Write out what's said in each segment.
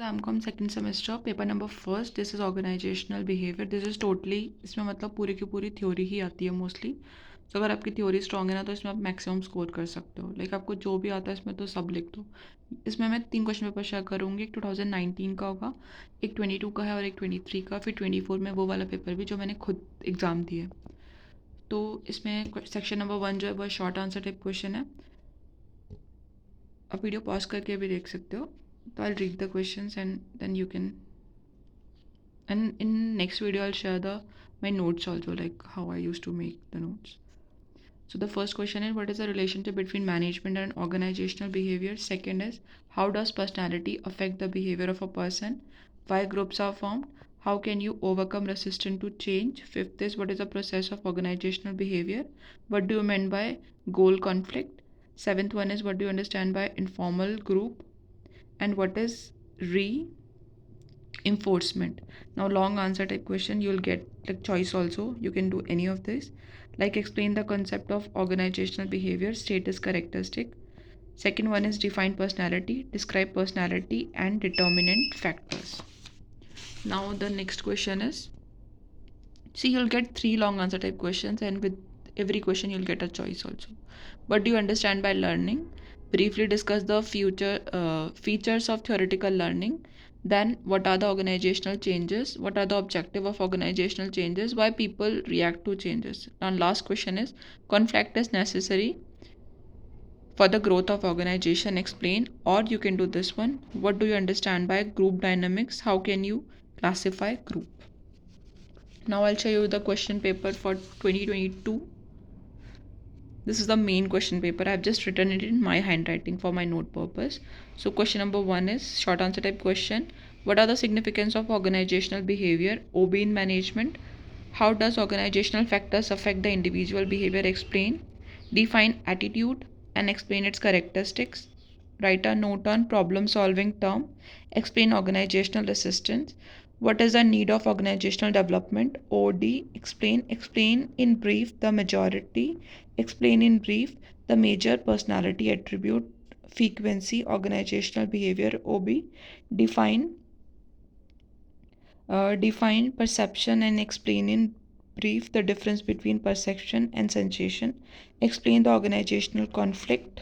MCom second semester paper number first. This is organisational behaviour. This is totally, इसमें मतलब पूरी की पूरी थ्योरी ही आती है मोस्टली. तो अगर आपकी थ्योरी स्ट्रॉग है ना, तो इसमें आप मैक्सिमम स्कोर कर सकते हो. लाइक आपको जो भी आता है इसमें तो सब लिख दो. इसमें मैं 3 क्वेश्चन पेपर शेयर करूँगी. एक 2019 का होगा, एक 22 का है और एक 23 का. फिर 24 में वो वाला पेपर भी जो मैंने खुद एग्ज़ाम दिए. तो इसमें सेक्शन नंबर 1 जो है वो शॉर्ट आंसर टाइप क्वेश्चन है. आप वीडियो पॉज करके भी देख सकते हो. तो I read the questions and then you can, and in next video I'll share the my notes also, like how I used to make the notes. So the first question is, what is the relationship between management and organizational behavior? Second is, how does personality affect the behavior of a person? Why groups are formed? How can you overcome resistance to change? Fifth is, what is the process of organizational behavior? What do you mean by goal conflict? Seventh one is, what do you understand by informal group? And what is reinforcement? Now long answer type question, you'll get like choice also, you can do any of this. Like explain the concept of organizational behavior, status characteristic. Second one is define personality, describe personality and determinant factors. Now the next question is, see, you'll get 3 long answer type questions, and with every question you'll get a choice also. What do you understand by learning? Briefly discuss the future features of theoretical learning. Then what are the organizational changes? What are the objective of organizational changes? Why people react to changes? And last question is, conflict is necessary for the growth of organization. Explain. Or you can do this one. What do you understand by group dynamics? How can you classify group? Now I'll show you the question paper for 2022. This is the main question paper. I've just written it in my handwriting for my note purpose. So question number 1 is short answer type question. What are the significance of organizational behavior? OB in management. How does organizational factors affect the individual behavior? Explain. Define attitude and explain its characteristics. Write a note on problem solving term. Explain organizational resistance. What is the need of organizational development? OD. Explain in brief the majority. Explain in brief the major personality attribute. Frequency organizational behavior. OB. Define define perception and explain in brief the difference between perception and sensation. Explain the organizational conflict.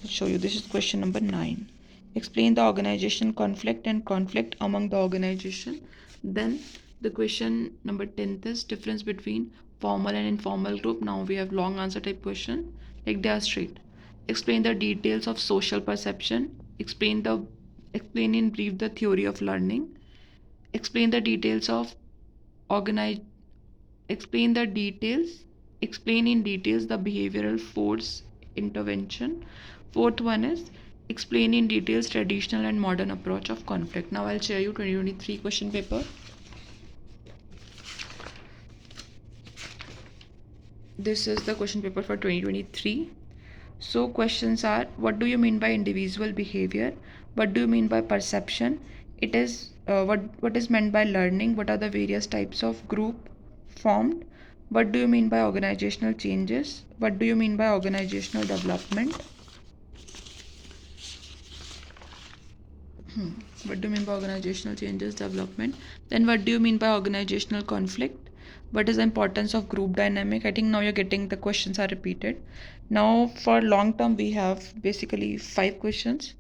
I'll show you. This is question number 9. Explain the organizational conflict and conflict among the organization. Then the question number 10 is difference between formal and informal group. Now we have long answer type question, like they are straight. Explain the details of social perception. Explain in brief the theory of learning. Explain the details of organize explain the details explain in details the behavioral force intervention. Fourth one is explain in details traditional and modern approach of conflict. Now I'll share you 2023 question paper. This is the question paper for 2023. So questions are, what do you mean by individual behavior? What do you mean by perception? It is what is meant by learning? What are the various types of group formed? What do you mean by organizational changes? What do you mean by organizational development? What do you mean by organizational changes, development? Then what do you mean by organizational conflict? What is the importance of group dynamic? I think now you're getting the questions are repeated. Now for long term we have basically 5 questions,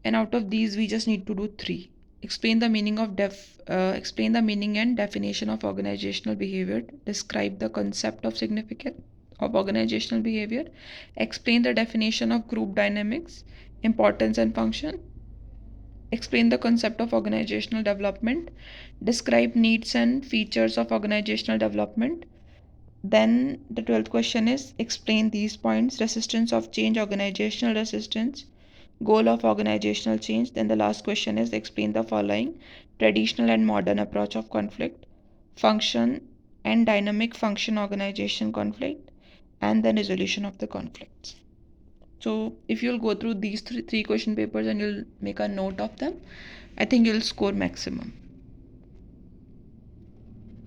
and out of these we just need to do 3. Explain the meaning of explain the meaning and definition of organizational behavior. Describe the concept of significance of organizational behavior. Explain the definition of group dynamics, importance and function. Explain the concept of organizational development. Describe needs and features of organizational development. Then the 12th question is explain these points: resistance of change, organizational resistance, goal of organizational change. Then the last question is explain the following: traditional and modern approach of conflict, function and dynamic function organization conflict, and the resolution of the conflicts. So if you'll go through these three question papers and you'll make a note of them, I think you'll score maximum.